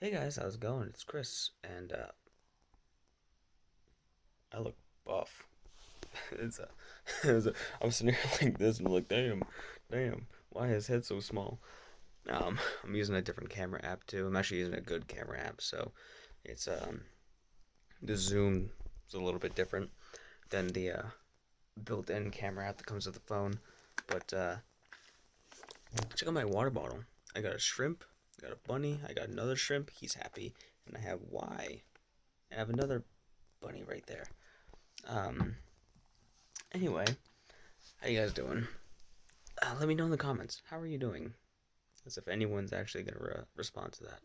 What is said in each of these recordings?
Hey guys, how's it going? It's Chris, and I look buff. it's a, it's a, I'm sitting here like this, and I'm like, damn, why is his head so small? I'm using a different camera app too. I'm actually using a good camera app, so it's the zoom is a little bit different than the built-in camera app that comes with the phone. But check out my water bottle. I got a shrimp, I got a bunny, I got another shrimp. He's happy, and I have Y. I have another bunny right there. Um, Anyway, how you guys doing? Let me know in the comments. How are you doing? As if anyone's actually gonna respond to that.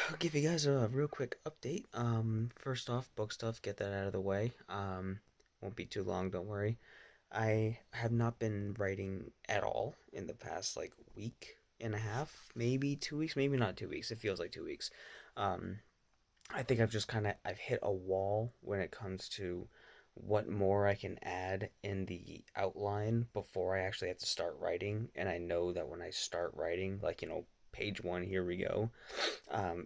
I'll give you guys a real quick update. First off, book stuff. Get that out of the way. Won't be too long. Don't worry. I have not been writing at all in the past like week and a half, maybe 2 weeks, maybe not 2 weeks. It feels like 2 weeks. Um, I think I've hit a wall when it comes to what more I can add in the outline before I actually have to start writing. And I know that when I start writing, like, page one, here we go,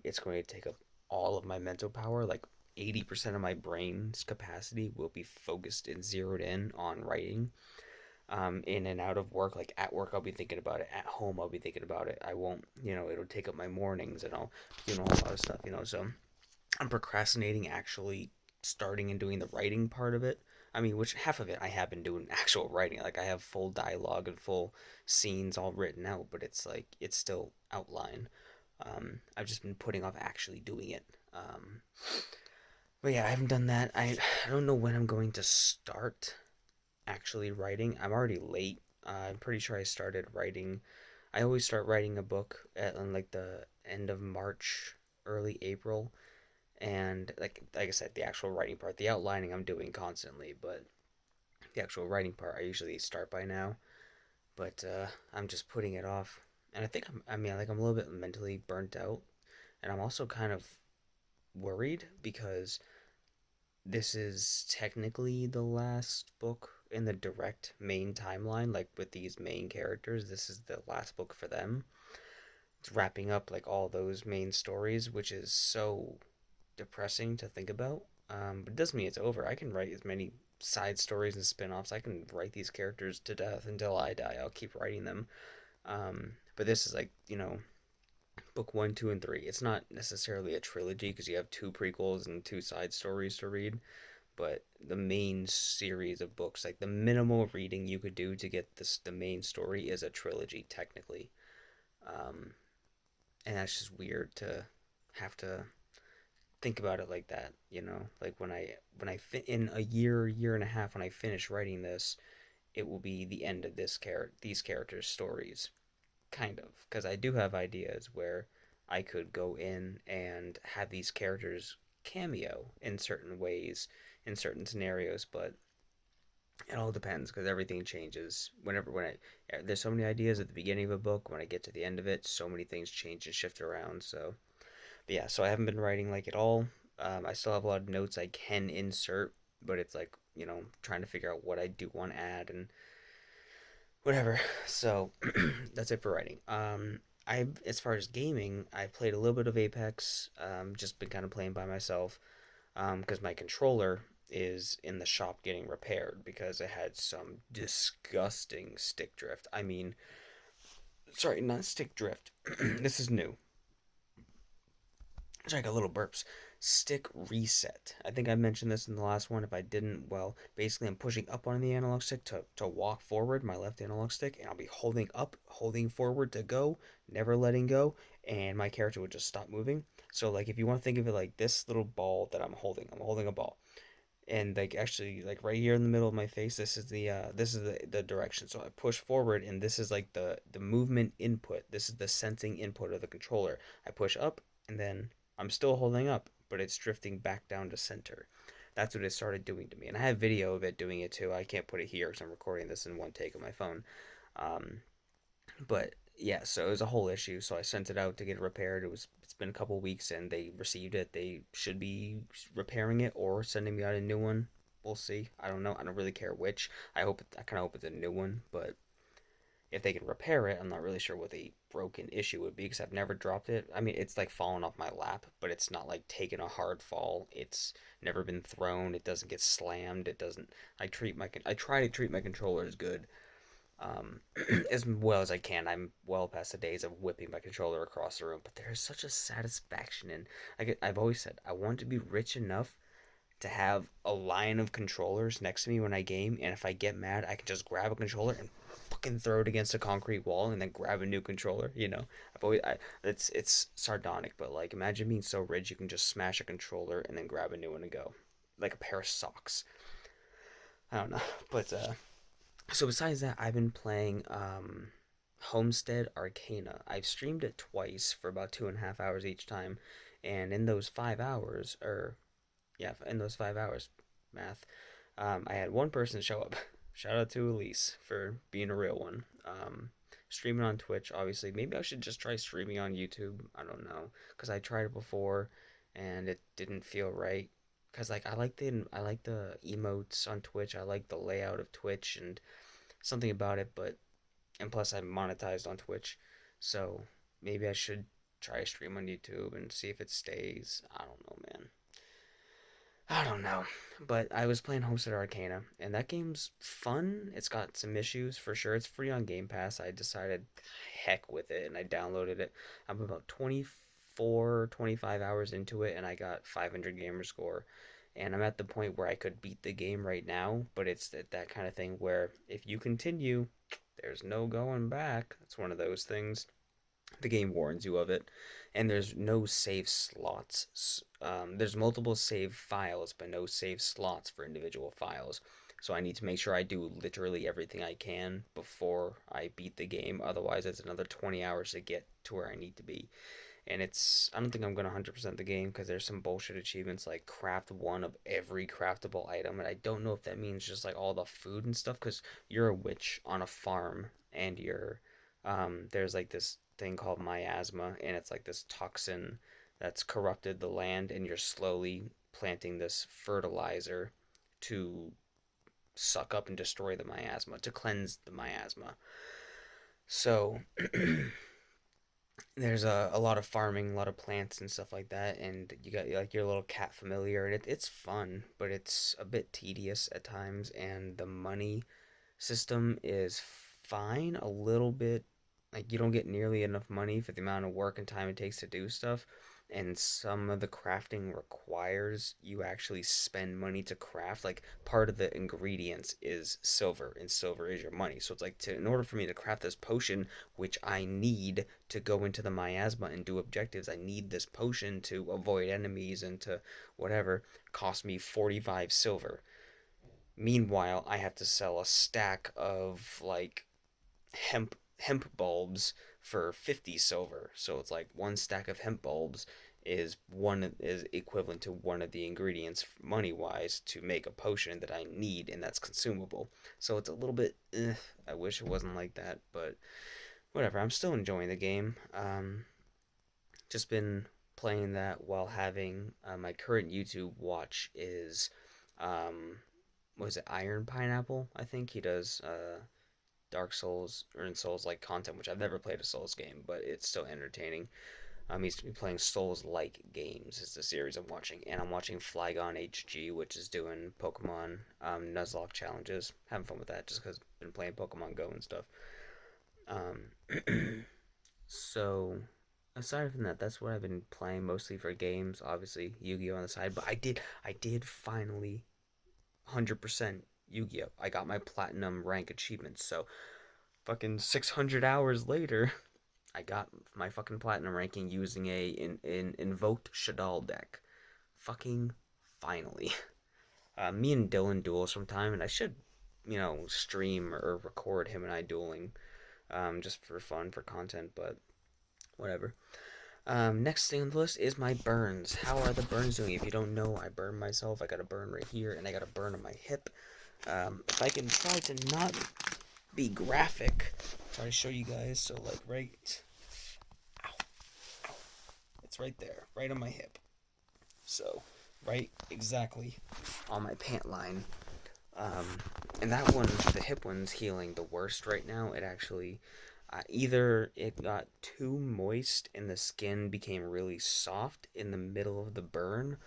it's going to take up all of my mental power. Like 80% of my brain's capacity will be focused and zeroed in on writing. In and out of work, like at work, I'll be thinking about it. At home, I'll be thinking about it. I won't, it'll take up my mornings and I'll, a lot of stuff. So I'm procrastinating actually starting and doing the writing part of it. I mean, which half of it I have been doing actual writing. Like I have full dialogue and full scenes all written out, but it's like it's still outline. I've just been putting off actually doing it. But yeah, I haven't done that. I don't know when I'm going to start actually writing. I'm already late. I'm pretty sure I started writing. I always start writing a book at on like the end of March, early April, and like I said, the actual writing part, the outlining I'm doing constantly, but the actual writing part I usually start by now. But I'm just putting it off, and I'm a little bit mentally burnt out, and I'm also kind of worried because this is technically the last book in the direct main timeline. Like with these main characters, this is the last book for them. It's wrapping up like all those main stories, which is so depressing to think about. But it doesn't mean it's over. I can write as many side stories and spin-offs. I can write these characters to death until I die. I'll keep writing them. But this is like, book one, two, and three. It's not necessarily a trilogy because you have two prequels and two side stories to read. But the main series of books, like the minimal reading you could do to get the main story, is a trilogy technically. Um, and that's just weird to have to think about it like that, like when I fit in a year and a half, when I finish writing this, it will be the end of these characters' stories, kind of, because I do have ideas where I could go in and have these characters cameo in certain ways, in certain scenarios, but it all depends because everything changes when there's so many ideas at the beginning of a book. When I get to the end of it, so many things change and shift around. But yeah, so I haven't been writing like at all. I still have a lot of notes I can insert, but it's like, trying to figure out what I do want to add and whatever. So that's it for writing. As far as gaming, I played a little bit of Apex. Just been kind of playing by myself. Because my controller is in the shop getting repaired because it had some disgusting stick drift. I mean, sorry, not stick drift. This is new. Sorry, I got little burps. Stick reset. I think I mentioned this in the last one. If I didn't, well, basically I'm pushing up on the analog stick to walk forward, my left analog stick, and I'll be holding up, holding forward to go, never letting go, and my character would just stop moving. So like if you want to think of it like this little ball that I'm holding a ball. And like actually like right here in the middle of my face, this is the direction. So I push forward and this is like the movement input. This is the sensing input of the controller. I push up and then I'm still holding up, but it's drifting back down to center. That's what it started doing to me. And I have video of it doing it too. I can't put it here because I'm recording this in one take of my phone. Um, but yeah, so it was a whole issue. So I sent it out to get it repaired. It's been a couple weeks and they received it. They should be repairing it or sending me out a new one. We'll see. I don't know. I don't really care which. I kind of hope it's a new one, but if they can repair it. I'm not really sure what the broken issue would be because I've never dropped it. I mean, it's like fallen off my lap, but it's not like taken a hard fall. It's never been thrown. It doesn't get slammed. It doesn't. I try to treat my controllers good, as well as I can. I'm well past the days of whipping my controller across the room, but there is such a satisfaction in. I've always said I want to be rich enough to have a line of controllers next to me when I game, and if I get mad, I can just grab a controller and fucking throw it against a concrete wall, and then grab a new controller. It's sardonic, but like imagine being so rich you can just smash a controller and then grab a new one and go, like a pair of socks. I don't know, but so besides that, I've been playing Homestead Arcana. I've streamed it twice for about 2.5 hours each time, and in those 5 hours, or yeah, in those 5 hours, math, I had one person show up. Shout out to Elise for being a real one. Streaming on Twitch, obviously. Maybe I should just try streaming on YouTube. I don't know, because I tried it before, and it didn't feel right. Cause like I like the emotes on Twitch. I like the layout of Twitch and something about it, but and plus I'm monetized on Twitch, so maybe I should try a stream on YouTube and see if it stays. I don't know, man. I don't know. But I was playing Homestead Arcana, and that game's fun. It's got some issues for sure. It's free on Game Pass. I decided, heck with it, and I downloaded it. I'm about 24, 25 hours into it, and I got 500 gamer score. And I'm at the point where I could beat the game right now, but it's that kind of thing where if you continue, there's no going back. It's one of those things. The game warns you of it, and there's no save slots. There's multiple save files, but no save slots for individual files. So I need to make sure I do literally everything I can before I beat the game. Otherwise, it's another 20 hours to get to where I need to be. And I don't think I'm going to 100% the game because there's some bullshit achievements like craft one of every craftable item. And I don't know if that means just like all the food and stuff because you're a witch on a farm and there's like this thing called miasma, and it's like this toxin that's corrupted the land, and you're slowly planting this fertilizer to suck up and destroy the miasma, to cleanse the miasma. So there's a lot of farming, a lot of plants and stuff like that, and you got like your little cat familiar, and it's fun, but it's a bit tedious at times, and the money system is fine, a little bit. Like you don't get nearly enough money for the amount of work and time it takes to do stuff, and some of the crafting requires you actually spend money to craft. Like part of the ingredients is silver, and silver is your money. So it's like in order for me to craft this potion, which I need to go into the miasma and do objectives, I need this potion to avoid enemies and to whatever, cost me 45 silver. Meanwhile, I have to sell a stack of like hemp bulbs for 50 silver. So it's like one stack of hemp bulbs is equivalent to one of the ingredients money wise to make a potion that I need, and that's consumable. So it's a little bit I wish it wasn't like that, but whatever. I'm still enjoying the game. Just been playing that while having my current YouTube watch is was it Iron Pineapple? I think he does Dark Souls or in Souls like content, which I've never played a Souls game, but it's still entertaining. He's playing Souls like games is the series I'm watching, and I'm watching Flygon HG, which is doing Pokemon Nuzlocke challenges. Having fun with that just because I've been playing Pokemon Go and stuff. So aside from that, that's what I've been playing mostly for games. Obviously Yu-Gi-Oh on the side, but I did finally 100% Yu-Gi-Oh. I got my platinum rank achievement, so fucking 600 hours later, I got my fucking platinum ranking using an invoked Shadal deck. Fucking finally. Me and Dylan duel sometime, and I should, stream or record him and I dueling, just for fun, for content, but whatever. Next thing on the list is my burns. How are the burns doing? If you don't know, I burned myself. I got a burn right here, and I got a burn on my hip. If I can try to not be graphic, try to show you guys. So, like, right, ow, ow, it's right there, right on my hip. So, right exactly on my pant line. Um, and that one, the hip one's healing the worst right now. It actually, either it got too moist and the skin became really soft in the middle of the burn,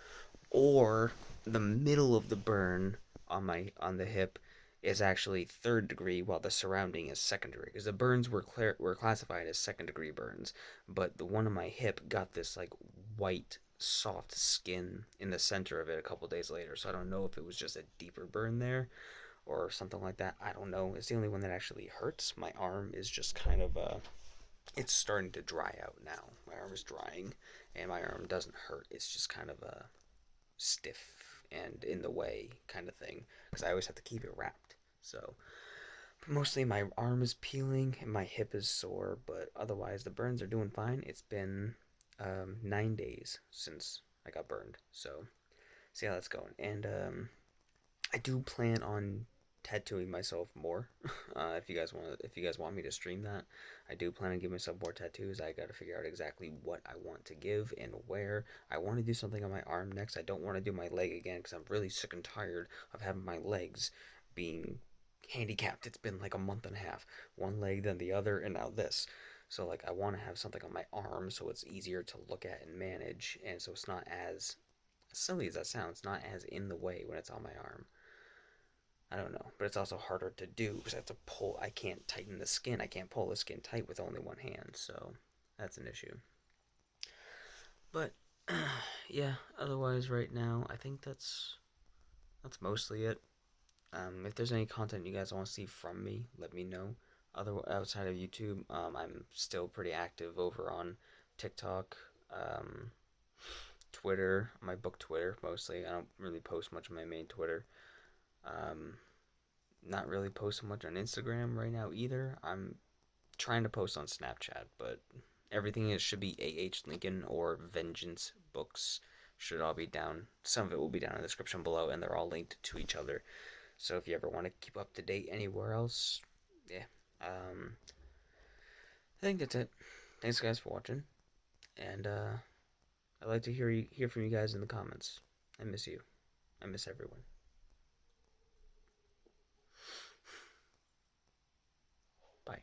or the middle of the burn on the hip is actually third degree while the surrounding is second degree, because the burns were classified as second degree burns, but the one on my hip got this like white soft skin in the center of it a couple days later. So I don't know if it was just a deeper burn there or something like that. I don't know. It's the only one that actually hurts. My arm is just kind of it's starting to dry out now. My arm is drying, and my arm doesn't hurt. It's just kind of a stiff and in the way kind of thing, because I always have to keep it wrapped. So mostly my arm is peeling and my hip is sore, but otherwise the burns are doing fine. It's been 9 days since I got burned, so see how that's going. And I do plan on tattooing myself more. If you guys want me to stream that, I do plan on giving myself more tattoos. I got to figure out exactly what I want to give and where. I want to do something on my arm next. I don't want to do my leg again because I'm really sick and tired of having my legs being handicapped. It's been like a month and a half, one leg then the other, and now this. So like I want to have something on my arm so it's easier to look at and manage, and so it's not as silly as that sounds, not as in the way when it's on my arm. I don't know, but it's also harder to do because I have to pull. I can't tighten the skin. I can't pull the skin tight with only one hand, so that's an issue. But yeah, otherwise, right now, I think that's mostly it. If there's any content you guys want to see from me, let me know. Other outside of YouTube, I'm still pretty active over on TikTok, um, Twitter, my book Twitter mostly. I don't really post much on my main Twitter. Um, Not really posting much on Instagram right now either. I'm trying to post on Snapchat, but everything is should be ahlinkin or vengeancebooks. Should all be down. Some of it will be down in the description below, and they're all linked to each other. So if you ever want to keep up to date anywhere else, yeah. I think that's it. Thanks guys for watching, and I'd like to hear from you guys in the comments. I miss you. I miss everyone. Bye.